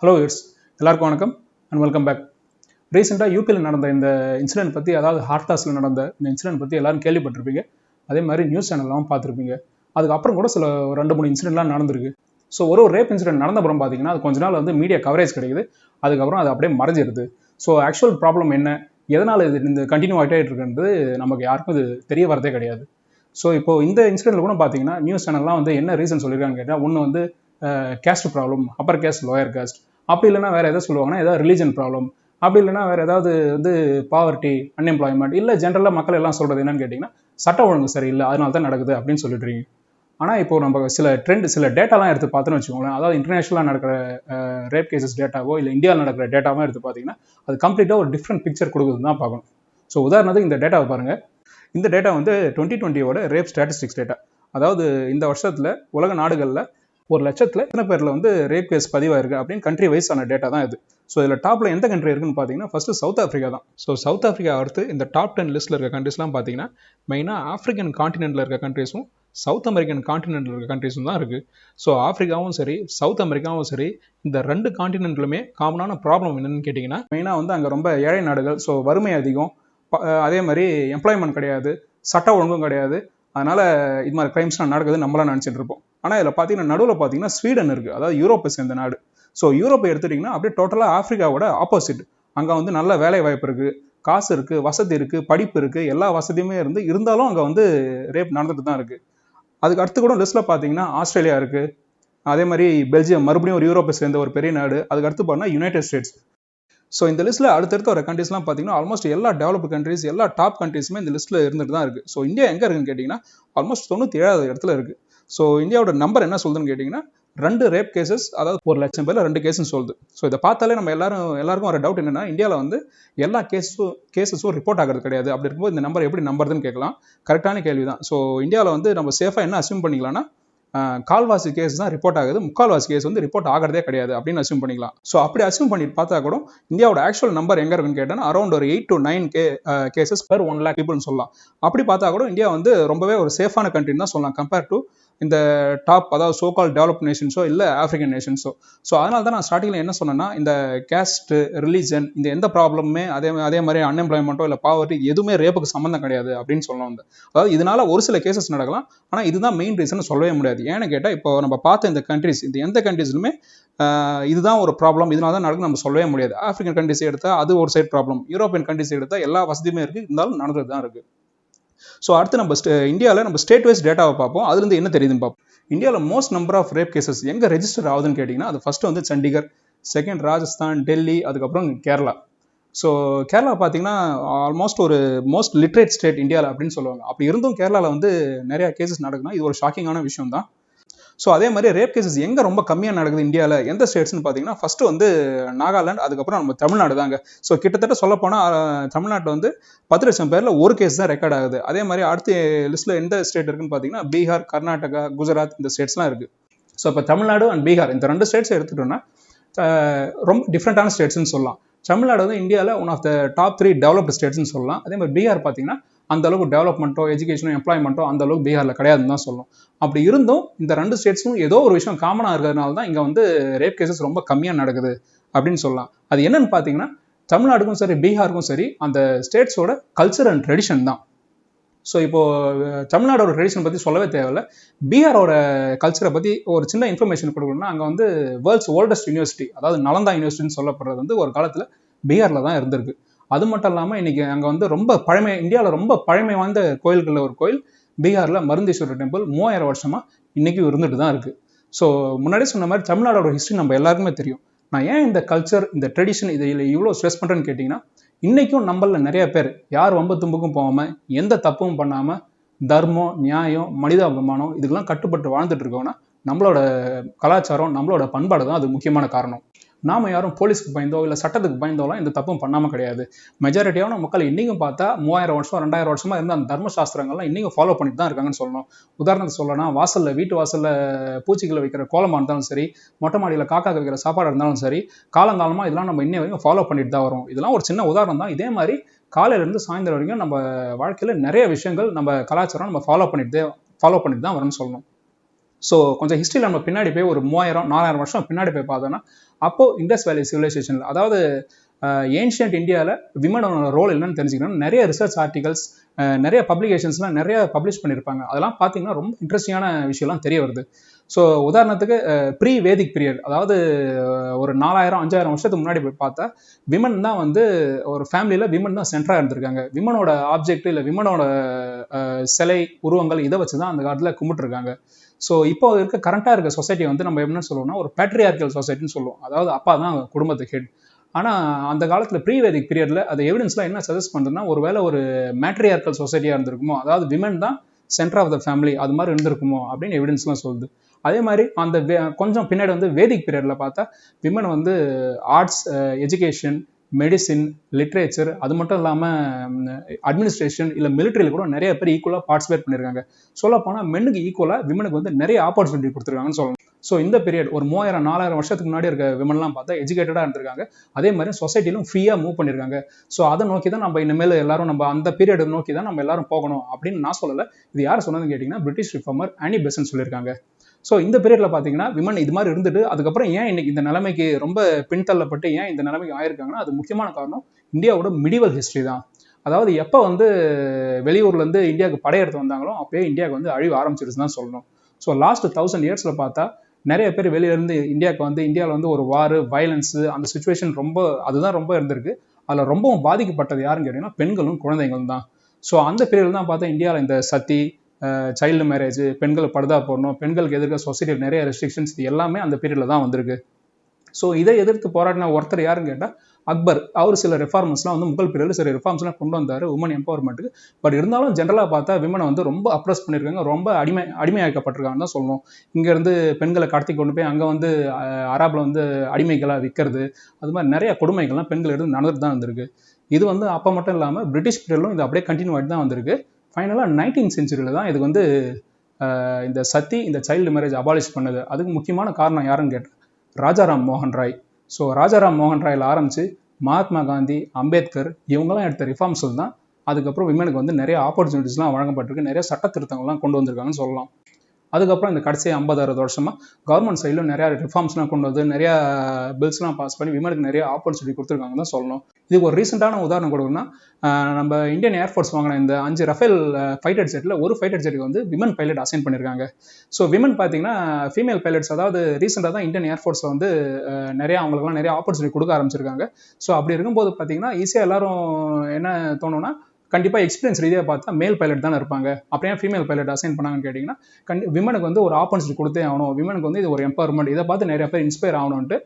Hello it's எல்லாருக்கும் வணக்கம் and welcome back. ரீசெண்டாக யூபியில் நடந்த இந்த இன்சிடென்ட் பற்றி, அதாவது ஹார்த்தாஸில் நடந்த இந்த இன்சிடென்ட் பற்றி எல்லாரும் கேள்விப்பட்டிருப்பீங்க. அதே மாதிரி நியூஸ் சேனல்லாம் பார்த்துருப்பீங்க. அதுக்கப்புறம் கூட சில 2-3 இன்சிடென்ட்லாம் நடந்திருக்கு. ஸோ ஒரு ரேப் இன்சிடென்ட் நடந்தப்புறம் பார்த்தீங்கன்னா அது கொஞ்ச நாள் மீடியா கவரேஜ் கிடைக்குது. அதுக்கப்புறம் அது அப்படியே மறைஞ்சிருது. ஸோ ஆக்சுவல் ப்ராப்ளம் என்ன, எதனால் இது இந்த கண்டினியூ ஆகிட்டே இருக்குன்றது நமக்கு யாருக்கும் இது தெரிய வரதே கிடையாது. ஸோ இப்போ இந்த இன்சிடென்ட்ல கூட பார்த்தீங்கன்னா நியூஸ் சேனல்லாம் என்ன ரீசன் சொல்லியிருக்காங்க கேட்டால், ஒன்று caste problem, upper caste, lower caste, அப்படி இல்லைனா வேறு எதாவது சொல்லுவாங்கன்னா ஏதாவது ரிலீஜன் ப்ராப்ளம், அப்படி இல்லைனா வேறு ஏதாவது பாவர்ட்டி, அன்எம்ப்ளாய்மெண்ட், இல்லை ஜென்ரலாக மக்கள் எல்லாம் சொல்கிறது என்னன்னு கேட்டிங்கன்னா சட்ட ஒழுங்கு சரியில்லை, அதனால தான் நடக்குது அப்படின்னு சொல்லிட்டுருக்கீங்க. ஆனால் இப்போ நம்ம சில டேட்டாலாம் எடுத்து பார்த்தோன்னு வச்சுக்கோங்களேன். அதாவது இன்டர்நேஷனலாக நடக்கிற ரேப் கேசஸ் டேட்டாவோ இல்லை இந்தியாவில் நடக்கிற டேட்டாவோ எடுத்து பார்த்தீங்கன்னா அது கம்ப்ளீட்டாக ஒரு டிஃப்ரெண்ட் பிக்சர் கொடுக்குதுன்னு தான் பார்க்கணும். ஸோ உதாரணத்துக்கு இந்த டேட்டாவை பாருங்கள். இந்த டேட்டா 2020 ரேப் ஸ்டாட்டிஸ்டிக்ஸ் டேட்டா. அதாவது இந்த வருஷத்தில் உலக நாடுகளில் 1,00,000 எத்தனை பேரில் ரேப் கேஸ் பதிவாயிருக்கு அப்படின்னு கண்ட்ரி வைஸ் ஆன டேட்டா தான் இது. ஸோ இதில் டாப்பில் எந்த கண்ட்ரி இருக்குன்னு பார்த்தீங்கன்னா ஃபஸ்ட்டு சவுத் ஆஃப்ரிக்கா தான். ஸோ சவுத் ஆஃப்ரிக்கா அடுத்து இந்த டாப் 10 லிஸ்ட்டில் இருக்க கண்ட்ரிஸ்லாம் பார்த்தீங்கன்னா மெயினாக ஆஃப்ரிக்கன் கான்டினென்ட்டில் இருக்க கண்ட்ரிஸும் சவுத் அமெரிக்கன் கான்டினென்ட்டில் இருக்க கண்ட்ரிஸும் தான் இருக்குது. ஸோ ஆஃப்ரிக்காவும் சரி சவுத் அமெரிக்காவும் சரி, இந்த 2 கான்டினென்ட்லுமே காமனான ப்ராப்ளம் என்னென்னு கேட்டிங்கன்னா மெயினாக அங்கே ரொம்ப ஏழை நாடுகள். ஸோ வறுமை அதிகம், அதே மாதிரி எம்ப்ளாய்மெண்ட் கிடையாது, சட்ட ஒழுங்கும் கிடையாது. அதனால் இது மாதிரி க்ரைம்ஸ்லாம் நடக்குது நம்மளாம் நினச்சிட்டு இருப்போம். ஆனால் இதில் பார்த்தீங்கன்னா நடுவில் பார்த்தீங்கன்னா ஸ்வீடன் இருக்குது, அதாவது யூரோப்பை சேர்ந்த நாடு. ஸோ யூரோப்பை எடுத்துட்டிங்கன்னா அப்படியே டோட்டலாக ஆஃப்ரிக்காவோட ஆப்போசிட். அங்கே நல்ல வேலை வாய்ப்பு இருக்குது, காசு இருக்குது, வசதி இருக்குது, படிப்பு இருக்குது, எல்லா வசதியுமே இருந்தாலும் அங்கே ரேப் நடந்துட்டு தான் இருக்குது. அதுக்கு அடுத்து கூட லிஸ்ட்டில் பார்த்தீங்கன்னா ஆஸ்திரேலியா இருக்குது, அதே மாதிரி பெல்ஜியம், மறுபடியும் ஒரு யூரோப்பை சேர்ந்த ஒரு பெரிய நாடு. அதுக்கு அடுத்து பார்த்தீங்கன்னா யுனைடெட் ஸ்டேட்ஸ். ஸோ இந்த லிஸ்ட்டில் அடுத்தடுத்து வர கண்ட்ரிஸ்லாம் பார்த்தீங்கன்னா ஆல்மோஸ்ட் எல்லா டெவலப்டு கண்ட்ரிஸ், எல்லா டாப் கண்ட்ரிஸுமே இந்த லிஸ்ட்டில் இருந்துட்டு தான் இருக்குது. ஸோ இந்தியா எங்கே இருக்குன்னு கேட்டிங்கன்னா ஆல்மோஸ்ட் 97வது இடத்துல இருக்குது. ஸோ இந்தியாவோட நம்பர் என்ன சொல்லுதுன்னு கேட்டிங்கன்னா 2 ரேப் கேசஸ், அதாவது 1,00,000 பேரில் 2 கேஸ்ன்னு சொல்லுது. ஸோ இதை பார்த்தாலே நம்ம எல்லாருக்கும் வர டவுட் என்னென்னா, இந்தியாவில் எல்லா கேசஸும் ரிப்போர்ட் ஆகிறது கிடையாது. அப்படி இருக்கும்போது இந்த நம்பர் எப்படி நம்புறதுன்னு கேட்கலாம். கரெக்டான கேள்வி தான். ஸோ இந்தியாவில் நம்ம சேஃபாக என்ன அஸ்யூம் பண்ணிக்கலாம்னா, கால்வாசி கேஸ் தான் ரிப்போர்ட் ஆகுது, முக்கால்வாசி கேஸ் ரிப்போர்ட் ஆகிறதே கிடையாது அப்படின்னு அஸ்யூம் பண்ணிக்கலாம். ஸோ அப்படி அஸ்யூம் பண்ணிட்டு பார்த்தா கூட இந்தியாவோட ஆக்சுவல் நம்பர் எங்கே இருக்குன்னு கேட்டால் அரௌண்ட் ஒரு 8 to 9 கேசஸ் per 1 lakh பீப்புள்னு சொல்லலாம். அப்படி பார்த்தா கூட இந்தியா ரொம்பவே ஒரு சேஃபான கண்ட்ரின்னு தான் சொல்லலாம் கம்பேர் டு இந்த டாப், அதாவது சோ கால் டெவலப் நேஷன்ஸோ இல்லை ஆஃப்ரிக்கன் நேஷன்ஸோ. ஸோ அதனால தான் நான் ஸ்டார்டிங்கில் என்ன சொன்னேன்னா, இந்த கேஸ்ட், ரிலீஜன், இந்த எந்த ப்ராப்ளமுமே அதே மாதிரி அன்எம்ப்ளாய்மெண்ட்டோ இல்லை பாவர்ட்டி எதுவுமே ரேப்புக்கு சம்மந்தம் கிடையாது அப்படின்னு சொல்லணும். அதாவது இதனால ஒரு சில கேசஸ் நடக்கலாம், ஆனால் இதுதான் மெயின் ரீசன் சொல்லவே முடியாது. ஏன்னு கேட்டால் இப்போ நம்ம பார்த்த இந்த கண்ட்ரிஸ், இந்த எந்த கண்ட்ரிஸ்லுமே இதுதான் ஒரு ப்ராப்ளம், இதனால தான் நடக்கும் நம்ம சொல்லவே முடியாது. ஆஃப்ரிக்கன் கண்ட்ரிஸ் எடுத்தால் அது ஒரு சைட் ப்ராப்ளம், யூரோப்பியன் கண்ட்ரிஸ் எடுத்தால் எல்லா வசதியுமே இருக்குது, இருந்தாலும் நடந்தது தான் இருக்குது. ஸோ அடுத்து நம்ம இந்தியாவில் நம்ம ஸ்டேட் வைஸ் டேட்டாவை பார்ப்போம். அதுலேருந்து என்ன தெரியுதுன்னு பார்ப்போம். இந்தியாவில் most number of rape cases எங்கே ரெஜிஸ்டர் ஆகுதுன்னு கேட்டிங்கன்னா அது ஃபஸ்ட்டு சண்டிகர், செகண்ட் ராஜஸ்தான், டெல்லி, அதுக்கப்புறம் கேரளா. ஸோ கேரளா பார்த்தீங்கன்னா ஆல்மோஸ்ட் ஒரு மோஸ்ட் லிட்ரேட் ஸ்டேட் இந்தியாவில் அப்படின்னு சொல்லுவாங்க. அப்படி இருந்தும் கேரளாவில் நிறையா கேசஸ் நடக்குதுன்னா இது ஒரு ஷாக்கிங்கான விஷயம் தான். ஸோ அதே மாதிரி ரேப் கேசஸ் எங்கே ரொம்ப கம்மியாக நடக்குது இந்தியாவில், எந்த ஸ்டேட்ஸ்னு பார்த்தீங்கன்னா ஃபஸ்ட்டு நாகாலாந்து, அதுக்கப்புறம் நம்ம தமிழ்நாடு தாங்க. ஸோ கிட்டத்தட்ட சொல்லப்போனால் தமிழ்நாட்டில் 10 லட்சம் பேரில் ஒரு கேஸ் தான் ரெக்கார்ட் ஆகுது. அதே மாதிரி அடுத்த லிஸ்ட்டில் எந்த ஸ்டேட் இருக்குன்னு பார்த்தீங்கன்னா பீகார், கர்நாடகா, குஜராத், இந்த ஸ்டேட்ஸ்லாம் இருக்குது. ஸோ இப்போ தமிழ்நாடு அண்ட் பீகார் இந்த 2 ஸ்டேட்ஸை எடுத்துட்டோம்னா ரொம்ப டிஃப்ரெண்ட்டான ஸ்டேட்ஸ்ன்னு சொல்லலாம். தமிழ்நாடு இந்தியாவில் one of the top 3 developed ஸ்டேட்ஸ்ன்னு சொல்லலாம். அதே மாதிரி பீகார் பார்த்தீங்கன்னா அந்த அளவுக்கு டெவலப்மெண்ட்டோ, எஜுகேஷனோ, எம்ப்ளாய்மெண்ட்டோ அந்த அளவுக்கு பீகாரில் கிடையாதுன்னு தான் சொல்லணும். அப்படி இருந்தும் இந்த 2 ஸ்டேட்ஸும் ஏதோ ஒரு விஷயம் காமனாக இருக்கிறதுனால தான் இங்கே ரேப் கேசஸ் ரொம்ப கம்மியாக நடக்குது அப்படின்னு சொல்லலாம். அது என்னன்னு பார்த்தீங்கன்னா தமிழ்நாடுக்கும் சரி பீகாருக்கும் சரி அந்த ஸ்டேட்ஸோட கல்ச்சர் அண்ட் ட்ரெடிஷன் தான். ஸோ இப்போது தமிழ்நாடோட ட்ரெடிஷன் பற்றி சொல்லவே தேவையில்லை. பீகாரோட கல்ச்சரை பற்றி ஒரு சின்ன இன்ஃபர்மேஷன் கொடுக்கணும்னா, அங்கே வேர்ல்ட்ஸ் ஓல்டஸ்ட் யூனிவர்சிட்டி, அதாவது நலந்தா யூனிவர்சிட்டின்னு சொல்லப்படுறது ஒரு காலத்தில் பீகாரில் தான் இருந்திருக்கு. அது மட்டும் இல்லாமல் இன்றைக்கி அங்கே ரொம்ப இந்தியாவில் ரொம்ப பழமை வாய்ந்த கோயில்களில் ஒரு கோயில் பீகாரில் மருந்தீஸ்வரர் டெம்பிள் 3000 வருஷமாக இன்றைக்கும் இருந்துட்டு தான் இருக்குது. ஸோ முன்னாடி சொன்ன மாதிரி தமிழ்நாடோட ஹிஸ்ட்ரி நம்ம எல்லாருக்குமே தெரியும். நான் ஏன் இந்த கல்ச்சர், இந்த ட்ரெடிஷன் இதில் இவ்வளோ ஸ்ட்ரெஸ் பண்ணுறேன்னு கேட்டிங்கன்னா, இன்றைக்கும் நம்மளில் நிறைய பேர் யார் வம்பு தும்புக்கும் போகாமல், எந்த தப்பும் பண்ணாமல், தர்மம், நியாயம், மனிதாபிமானம் இதுக்கெல்லாம் கட்டுப்பட்டு வாழ்ந்துட்டு இருக்கோன்னா நம்மளோட கலாச்சாரம், நம்மளோட பண்பாடு தான் அது முக்கியமான காரணம். நாம் யாரும் போலீஸ்க்கு பயந்தோ இல்லை சட்டத்துக்கு பயந்தோலாம் இந்த தப்பும் பண்ணாமல் கிடையாது. மெஜாரிட்டியான மக்கள் இன்றைக்கும் பார்த்தா 3000 வருஷம் 2000 வருஷமாக இருந்த அந்த தர்மசாஸ்திரங்கள்லாம் இன்றைக்கும் ஃபாலோ பண்ணிட்டு தான் இருக்காங்கன்னு சொல்லணும். உதாரணத்துக்கு சொல்லலாம், வீட்டு வாசலில் பூச்சிகளை வைக்கிற கோலமாக இருந்தாலும் சரி, மொட்டை மாடியில் காக்கா வைக்கிற சாப்பாடு இருந்தாலும் சரி, காலங்காலமாக இதெல்லாம் நம்ம இன்னும் வரைக்கும் ஃபாலோ பண்ணிட்டு தான் வரோம். இதெல்லாம் ஒரு சின்ன உதாரணம் தான். இதே மாதிரி காலையிலேருந்து சாயந்தரம் வரைக்கும் நம்ம வாழ்க்கையில் நிறைய விஷயங்கள் நம்ம கலாச்சாரம் நம்ம ஃபாலோ பண்ணிட்டு தான் வரணும்னு சொல்லணும். ஸோ கொஞ்சம் ஹிஸ்ட்ரியில் நம்ம பின்னாடி போய் ஒரு 3000-4000 வருஷம் பின்னாடி போய் பார்த்தோன்னா அப்போது இண்டஸ் வேலி சிவிலைசேஷனில், அதாவது ஏன்ஷியன்ட் இந்தியாவில் விமனோட ரோல் என்னன்னு தெரிஞ்சுக்கணும். நிறைய ரிசர்ச் ஆர்டிகல்ஸ், நிறைய பப்ளிகேஷன்ஸ்லாம் நிறைய பப்ளிஷ் பண்ணியிருப்பாங்க. அதெல்லாம் பார்த்தீங்கன்னா ரொம்ப இன்ட்ரெஸ்டிங்கான விஷயம்லாம் தெரிய வருது. ஸோ உதாரணத்துக்கு ப்ரீ வேதிக் பீரியட், அதாவது ஒரு 4000-5000 வருஷத்துக்கு முன்னாடி போய் பார்த்தா விமன் தான் வந்து ஒரு ஃபேமிலியில் விமன் தான் சென்டராக இருந்திருக்காங்க. விமனோட ஆப்ஜெக்ட் இல்லை விமனோட சிலை உருவங்கள் இதை வச்சு தான் அந்த காலத்தில் கும்பிட்டுருக்காங்க. ஸோ இப்போ இருக்க கரண்ட்டாக இருக்க சொசைட்டி வந்து நம்ம என்ன சொல்லுவோம்னா ஒரு பேட்ரியார்கல் சொசைட்டின்னு சொல்லுவோம். அதாவது அப்பா தான் குடும்பத்துக்கு ஹெட். ஆனால் அந்த காலத்தில் ப்ரீ வேதிக் பீரியடில் அது எவிடன்ஸ்லாம் என்ன சஜஸ்ட் பண்ணுறதுன்னா ஒருவேளை ஒரு மேட்ரியார்கல் சொசைட்டியாக இருந்திருக்குமோ, அதாவது விமன் தான் சென்டர் ஆஃப் த ஃபேமிலி, அது மாதிரி இருந்திருக்குமோ அப்படின்னு எவிடன்ஸ்லாம் சொல்லுது. அதே மாதிரி அந்த கொஞ்சம் பின்னாடி வந்து வேதிக் பீரியடில் பார்த்தா விமன் வந்து ஆர்ட்ஸ், எஜுகேஷன், மெடிசின், லிட்ரேச்சர், அது மட்டும் இல்லாமல் அட்மினிஸ்ட்ரேஷன் இல்லை மிலிட்ரியில் கூட நிறைய பேர் ஈக்குவலாக பார்ட்டிசிபேட் பண்ணியிருக்காங்க. சொல்லப்போனால் மென்னுக்கு ஈக்குவலாக விமனுக்கு வந்து நிறைய ஆப்பர்ச்சுனிட்டி கொடுத்துருக்காங்கன்னு சொல்லணும். ஸோ இந்த பீரியட் ஒரு 3000-4000 வருஷத்துக்கு முன்னாடி இருக்க விமன்லாம் பார்த்தா எஜுகேட்டடாக இருந்திருக்காங்க. அதே மாதிரி சொசைட்டிலும் ஃப்ரீயாக மூவ் பண்ணியிருக்காங்க. ஸோ அதை நோக்கி தான் நம்ம இனிமேல் எல்லாரும் நம்ம அந்த பீரியட் நோக்கி தான் நம்ம எல்லாரும் போகணும் அப்படின்னு நான் சொல்லலை. இது யார் சொன்னதுன்னு கேட்டிங்கன்னா பிரிட்டிஷ் ரிஃபார்மர் ஆனி பெசன்ட் சொல்லியிருக்காங்க. ஸோ இந்த பீரியடில் பார்த்தீங்கன்னா விமன் இது மாதிரி இருந்துட்டு அதுக்கப்புறம் ஏன் இன்னைக்கு இந்த நிலைமைக்கு ரொம்ப பின்தள்ளப்பட்டு ஏன் இந்த நிலைமைக்கு ஆயிருக்காங்கன்னா அது முக்கியமான காரணம் இந்தியாவோட மிடிவல் ஹிஸ்ட்ரி தான். அதாவது எப்போ வந்து வெளியூர்லேருந்து இந்தியாவுக்கு படையெடுத்து வந்தாங்களோ அப்போயே இந்தியாவுக்கு வந்து அழிவு ஆரம்பிச்சிருச்சு தான் சொல்லணும். ஸோ லாஸ்ட் 1000 இயர்ஸில் பார்த்தா நிறைய பேர் வெளியிலேருந்து இந்தியாவுக்கு வந்து இந்தியாவில் வந்து ஒரு வார், வயலன்ஸு, அந்த சுச்சுவேஷன் அதுதான் ரொம்ப இருந்திருக்கு. அதில் ரொம்பவும் பாதிக்கப்பட்டது யாருன்னு கேட்டிங்கன்னா பெண்களும் குழந்தைங்களும் தான். ஸோ அந்த பீரியட் தான் பார்த்தா இந்தியாவில் இந்த சதி, சைல்டு மேரேஜ், பெண்கள் பர்தா போடணும், பெண்களுக்கு எதிர்க்க சொசைட்டியில் நிறைய ரெஸ்ட்ரிக்ஷன்ஸ், இது எல்லாமே அந்த பீரியடில் தான் வந்திருக்கு. ஸோ இதை எதிர்த்து போராடின ஒருத்தர் யாருன்னு கேட்டால் அக்பர். அவர் சில ரிஃபார்ம்ஸ்லாம் வந்து முகல் பீரியடில் சில ரிஃபார்ம்ஸ்லாம் கொண்டு வந்தார் உமன் எம்பவர்மெண்ட்டுக்கு. பட் இருந்தாலும் ஜென்ரலாக பார்த்தா விமனை வந்து ரொம்ப அப்ரஸ் பண்ணியிருக்காங்க, ரொம்ப அடிமையாக்கப்பட்டிருக்காங்கன்னு தான் சொல்லணும். இங்கேருந்து பெண்களை கடத்தி கொண்டு போய் அங்கே வந்து அராபில் வந்து அடிமைகளாக விற்கிறது, அது மாதிரி நிறைய கொடுமைகள்லாம் பெண்கள் இருந்து நடந்துட்டு தான் வந்திருக்கு. இது வந்து அப்போ மட்டும் இல்லாமல் பிரிட்டிஷ் பீரியட்லும் இது அப்படியே கண்டினியூ ஆகிட்டு தான் வந்திருக்கு. ஃபைனலாக 19th செஞ்சுரியில் தான் இதுக்கு வந்து இந்த சத்தி, இந்த சைல்டு மேரேஜ் அபாலிஷ் பண்ணது. அதுக்கு முக்கியமான காரணம் யாருன்னு கேட்டால் ராஜாராம் மோகன் ராய். ஸோ ராஜாராம் மோகன் ராயில் ஆரம்பித்து மகாத்மா காந்தி, அம்பேத்கர் இவங்கெல்லாம் எடுத்த ரிஃபார்ம்ஸ் தான் அதுக்கப்புறம் விமனுக்கு வந்து நிறைய ஆப்பர்ச்சுனிட்டிஸ்லாம் வழங்கப்பட்டிருக்கு, நிறைய சட்ட திருத்தங்கள்லாம் கொண்டு வந்திருக்காங்கன்னு சொல்லலாம். அதுக்கப்புறம் இந்த கடைசி 50-60 வருஷமாக கவர்மெண்ட் சைடில் நிறையா ரிஃபார்ம்ஸ்லாம் கொண்டு வந்து நிறையா பில்ஸ்லாம் பாஸ் பண்ணி விமனுக்கு நிறைய ஆப்பர்ச்சுனிட்டி கொடுத்துருக்காங்கன்னு தான் சொல்லணும். இதுக்கு ஒரு ரீசெண்டான உதாரணம் கொடுக்கணும்னா நம்ம இந்தியன் ஏர்ஃபோர்ஸ் வாங்கின இந்த 5 ரஃபேல் ஃபைட்டர் ஜெட்டில் ஒரு ஃபைட்டர் ஜெட்டுக்கு வந்து விமன் பைலட் அசைன் பண்ணியிருக்காங்க. ஸோ விமன் பார்த்தீங்கன்னா ஃபீமேல் பைலட்ஸ், அதாவது ரீசெண்டாக தான் இந்தியன் ஏர்ஃபோர்ஸில் வந்து அவங்களுக்குலாம் நிறைய ஆப்பர்ச்சுனிட்டி கொடுக்க ஆரம்பிச்சிருக்காங்க. ஸோ அப்படி இருக்கும்போது பார்த்தீங்கன்னா ஈஸியாக எல்லாரும் என்ன தோணுன்னா கண்டிப்பாக எக்ஸ்பீரியன்ஸ் ரீதியாக பார்த்தா மேல் பைலட் தானே இருப்பாங்க, அப்படியே ஃபீமேல் பைலட் அசைன் பண்ணாங்கன்னு கேட்டிங்கன்னா விமனுக்கு வந்து ஒரு ஆப்பர்ச்சுனிட்டி கொடுத்தே ஆகணும், விமனுக்கு வந்து இது ஒரு எம்பவர்மெண்ட், இதை பார்த்து நிறைய பேர் இன்ஸ்பயர் ஆகணும்ட்டு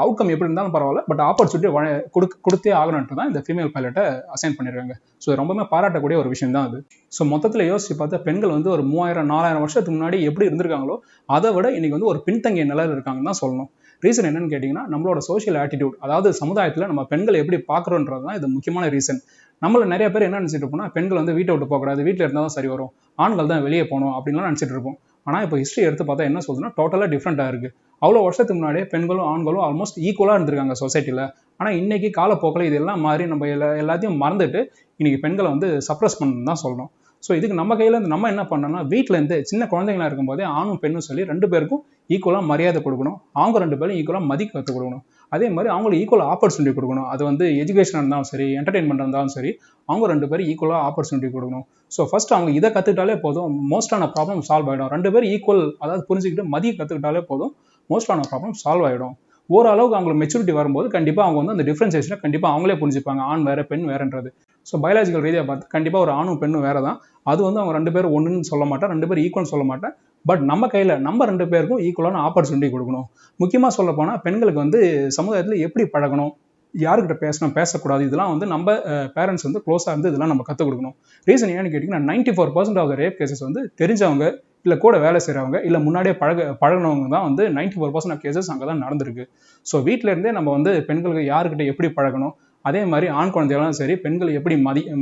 அவுட்கம் எப்படி இருந்தாலும் பரவாயில்ல பட் ஆப்பர்ச்சுனிட்டி கொடுத்தே ஆகணும்ட்டு தான் இந்த ஃபீமேல் பைலட்டை அசைன் பண்ணியிருக்காங்க. ஸோ ரொம்பவே பாராட்டக்கூடிய ஒரு விஷயம் தான் அது. ஸோ மொத்தத்தில் யோசிச்சு பார்த்தா பெண்கள் வந்து ஒரு 3000-4000 வருஷத்துக்கு முன்னாடி எப்படி இருந்திருக்காங்களோ அதை விட இன்னைக்கு வந்து ஒரு பின்தங்கிய நிலையில் இருக்காங்கன்னு தான் சொல்லணும். ரீசன் என்னன்னு கேட்டிங்கன்னா நம்மளோட சோஷியல் ஆட்டிடியூட், அதாவது சமுதாயத்தில் நம்ம பெண்களை எப்படி பார்க்குறோன்றது தான் இது முக்கியமான ரீசன். நம்மள நிறைய பேர் என்ன நினச்சிட்டு இருப்போம்னா பெண்கள் வந்து வீட்டை விட்டு போகக்கூடாது, வீட்டில் இருந்தால் தான் சரி வரும், ஆண்கள் தான் வெளியே போகணும் அப்படின்லாம் நினச்சிட்டு இருப்போம். ஆனால் இப்போ ஹிஸ்ட்ரி எடுத்து பார்த்தா என்ன சொல்லுதுன்னா டோட்டலாக டிஃப்ரெண்ட்டாக இருக்குது. அவ்வளோ வருஷத்துக்கு முன்னாடியே பெண்களும் ஆண்களும் ஆல்மோஸ்ட் ஈக்குவலாக இருந்திருக்காங்க சொசைட்டியில். ஆனால் இன்னைக்கு காலப்போக்கில் இதெல்லாம் மாறி நம்ம எல்லாத்தையும் மறந்துட்டு இன்னைக்கு பெண்களை வந்து சப்ரஸ் பண்ணணும்னு தான் சொல்லணும். ஸோ இதுக்கு நம்ம கையில் இருந்து நம்ம என்ன பண்ணோம்னா வீட்டிலேருந்து சின்ன குழந்தைங்களா இருக்கும்போதே ஆணும் பெண்ணும் சொல்லி 2 பேருக்கும் ஈக்குவலாக மரியாதை கொடுக்கணும், அவங்க 2 பேரும் ஈக்குவலாக மதிக்க கற்றுக் கொடுக்கணும். அதே மாதிரி அவங்களுக்கு ஈக்குவல் ஆப்பர்ச்சுனிட்டி கொடுக்கணும். அது வந்து எஜுகேஷனாக இருந்தாலும் சரி, என்டர்டெயின்மெண்ட் இருந்தாலும் சரி, அவங்க 2 பேரும் ஈக்குவலாக ஆப்பர்ச்சுனிட்டி கொடுக்கணும். ஸோ ஃபர்ஸ்ட் அவங்க இதை கற்றுக்கிட்டாலே போதும், மோஸ்டான ப்ராப்ளம் சால்வ் ஆகிடும். 2 பேரும் ஈக்குவல், அதாவது புரிஞ்சுக்கிட்டு மதிக்க கற்றுக்கிட்டாலே போதும், மோஸ்டான ப்ராப்ளம் சால்வ் ஆகிடும். ஓரளவுக்கு அவங்களுக்கு மெச்சூரிட்டி வரும்போது கண்டிப்பாக அவங்க வந்து அந்த டிஃப்ரென்சியேஷனை கண்டிப்பாக அவங்களே புரிஞ்சுப்பாங்க, ஆண் வேறு பெண் வேறுன்றது. ஸோ பயாலஜிக்கல் ரீதியாக பார்த்து கண்டிப்பாக ஒரு ஆணும் பெண்ணும் வேறு தான். அது வந்து அவங்க 2 பேரும் ஒன்றுன்னு சொல்ல மாட்டேன், 2 பேரும் ஈக்குவல்னு சொல்ல மாட்டேன். பட் நம்ம கையில் நம்ம 2 பேருக்கும் ஈக்குவலான ஆப்பர்ச்சுனிட்டி கொடுக்கணும். முக்கியமாக சொல்ல போனால் பெண்களுக்கு வந்து சமுதாயத்தில் எப்படி பழகணும், யாருக்கிட்ட பேசணும், பேசக்கூடாது, இதெல்லாம் வந்து நம்ம பேரண்ட்ஸ் வந்து க்ளோஸாக இருந்து இதெல்லாம் நம்ம கற்றுக் கொடுக்கணும். ரீசன் ஏன்னு கேட்டிங்கன்னா 94% ஆஃப் த ரேப் கேசஸ் வந்து தெரிஞ்சவங்க இல்லை கூட வேலை செய்கிறவங்க இல்லை முன்னாடியே பழகினவங்க தான் வந்து 94% ஆஃப் கேசஸ் அங்கே தான் நடந்திருக்கு. ஸோ வீட்டிலேருந்தே நம்ம வந்து பெண்களுக்கு யாருக்கிட்ட எப்படி பழகணும், அதே மாதிரி ஆண் குழந்தைகளும் சரி பெண்களை எப்படி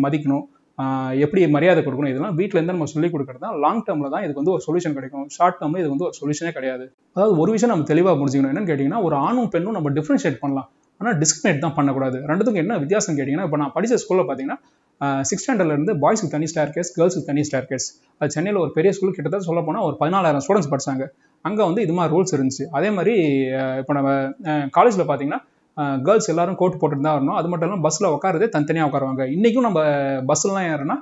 மதிக்கணும், எப்படி மரியாதை கொடுக்கணும், இதெல்லாம் வீட்டிலேருந்து நம்ம சொல்லிக் கொடுக்குறது தான் லாங் டேர்மில் தான் இதுக்கு வந்து ஒரு சொல்யூஷன் கிடைக்கும். ஷார்ட் டேர்மில் இது வந்து ஒரு சொல்யூஷனே கிடையாது. அதாவது ஒரு விஷயம் நம்ம தெளிவாக புரிஞ்சுக்கணும், என்னன்னு கேட்டிங்கன்னா ஒரு ஆணும் பெண்ணும் நம்ம டிஃப்ரென்ஷியேட் பண்ணலாம், ஆனால் டிஸ்கிரிமினேட் தான் பண்ணக்கூடாது. 2த்துக்கும் என்ன வித்தியாசம் கேட்டிங்கன்னா இப்போ நான் படித்த ஸ்கூலில் பார்த்தீங்கன்னா 6th ஸ்டாண்டர்ட்லேருந்து பாய்ஸுக்கு தனி ஸ்டேர் கேஸ், கேர்ள்ஸுக்கு தனி ஸ்டேர் கேஸ். அது சென்னையில் ஒரு பெரிய ஸ்கூல், கிட்டத்தட்ட சொல்ல போனால் ஒரு 14,000 ஸ்டூடெண்ட்ஸ் படித்தாங்க. அங்கே வந்து இது மாதிரி ரூல்ஸ் இருந்துச்சு. அதே மாதிரி இப்போ நம்ம காலேஜில் பார்த்தீங்கன்னா கேர்ள்ஸ் எல்லாரும் கோட் போட்டுட்டு தான் வரணும். அது மட்டும் இல்லாமல் பஸ்ஸில் உட்காரதே தனித்தனியாக உட்காருவாங்க. இன்றைக்கும் நம்ம பஸ்ஸில்லாம் ஏறுனா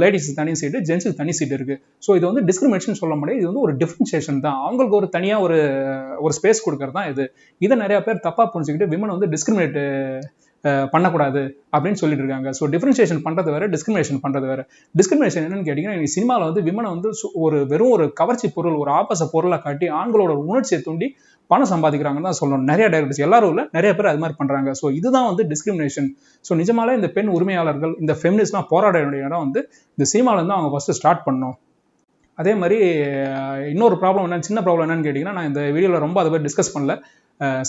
லேடிஸுக்கு தனி சீட்டு, ஜென்ஸுக்கு தனி சீட்டு இருக்குது. ஸோ இது வந்து டிஸ்கிரிமினேஷன் சொல்ல முடியாது, இது வந்து ஒரு டிஃப்ரென்ஷியேஷன் தான். அவங்களுக்கு ஒரு தனியாக ஒரு ஸ்பேஸ் கொடுக்கறது தான் இது. இதை நிறையா பேர் தப்பாக புரிஞ்சுக்கிட்டு விமன் வந்து டிஸ்கிரிமினேட் பண்ணக்கூடாது அப்படின்னு சொல்லிட்டு இருக்காங்க. ஸோ டிஃபரன்ஷியேஷன் பண்ணுறது வேறு, டிஸ்கிரிமினேஷன் பண்ணுறது வேறு. டிஸ்கிரிமினேஷன் என்னன்னு கேட்டிங்கன்னா, எனக்கு சினிமாவில் வந்து விமனை வந்து வெறும் ஒரு கவர்ச்சி பொருள், ஒரு ஆபாச பொருளை காட்டி ஆண்களோட உணர்ச்சியை தூண்டி பணம் சம்பாதிக்கிறாங்கன்னு தான் சொல்லணும். நிறைய டைரக்டர்ஸ், எல்லாரும் இல்லை, நிறைய பேர் அது மாதிரி பண்ணுறாங்க. ஸோ இதுதான் வந்து டிஸ்கிரிமினேஷன். ஸோ நிஜமாலே இந்த பெண் உரிமையாளர்கள், இந்த ஃபெமினிஸ்ட்லாம் போராட வேண்டிய இடம் வந்து இந்த சினிமாவிலேருந்து அவங்க ஃபஸ்ட்டு ஸ்டார்ட் பண்ணணும். அதே மாதிரி இன்னொரு ப்ராப்ளம் என்ன, சின்ன ப்ராப்ளம் என்னன்னு கேட்டிங்கன்னா, நான் இந்த வீடியோவில் ரொம்ப அதை பற்றி டிஸ்கஸ் பண்ணல,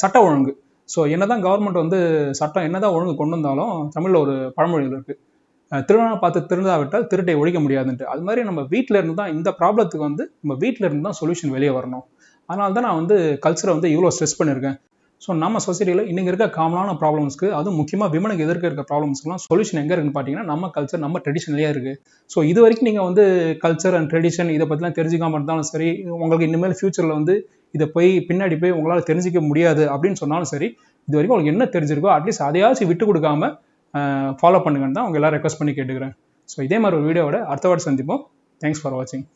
சட்ட ஒழுங்கு. ஸோ என்னதான் கவர்மெண்ட் வந்து சட்டம் என்னதான் ஒழுங்கு கொண்டு வந்தாலும் தமிழில் ஒரு பழமொழிகள் இருக்குது, திருடனை பார்த்து திருந்தாவிட்டால் திருட்டை ஒழிக்க முடியாதுன்ட்டு. அது மாதிரி நம்ம வீட்டில் இருந்து தான் இந்த ப்ராப்ளத்துக்கு வந்து நம்ம வீட்டில் இருந்து தான் சொல்யூஷன் வெளியே வரணும். அதனால தான் நான் வந்து கல்ச்சரை வந்து இவ்வளோ ஸ்ட்ரெஸ் பண்ணியிருக்கேன். ஸோ நம்ம சொசைட்டியில் இன்றைக்கி இருக்க காமனான ப்ராப்ளம்ஸ்க்கு, அதுவும் முக்கியமாக விமனுக்கு எதிர்க்க இருக்க ப்ராப்ளம்ஸ்க்குலாம் சொல்யூஷன் எங்கே இருக்குன்னு பார்த்தீங்கன்னா நம்ம கல்ச்சர், நம்ம ட்ரெடிஷன்லேயே இருக்குது. ஸோ இது வரைக்கும் நீங்கள் வந்து கல்ச்சர் அண்ட் ட்ரெடிஷன் இதை பற்றிலாம் தெரிஞ்சுக்காம இருந்தாலும் சரி, உங்களுக்கு இனிமேல் ஃபியூச்சரில் வந்து இதை பின்னாடி போய் உங்களால் தெரிஞ்சிக்க முடியாது அப்படின்னு சொன்னாலும் சரி, இது வரைக்கும் உங்களுக்கு என்ன தெரிஞ்சிருக்கோ அட்லீஸ்ட் அதையாச்சும் விட்டு கொடுக்காம ஃபாலோ பண்ணுங்கன்னு தான் உங்க எல்லாரும் ரெக்வஸ்ட் பண்ணி கேட்டுக்கிறேன். ஸோ இதே மாதிரி ஒரு வீடியோவோட அடுத்த வாரம் சந்திப்போம். தேங்க்ஸ் ஃபார் வாட்சிங்.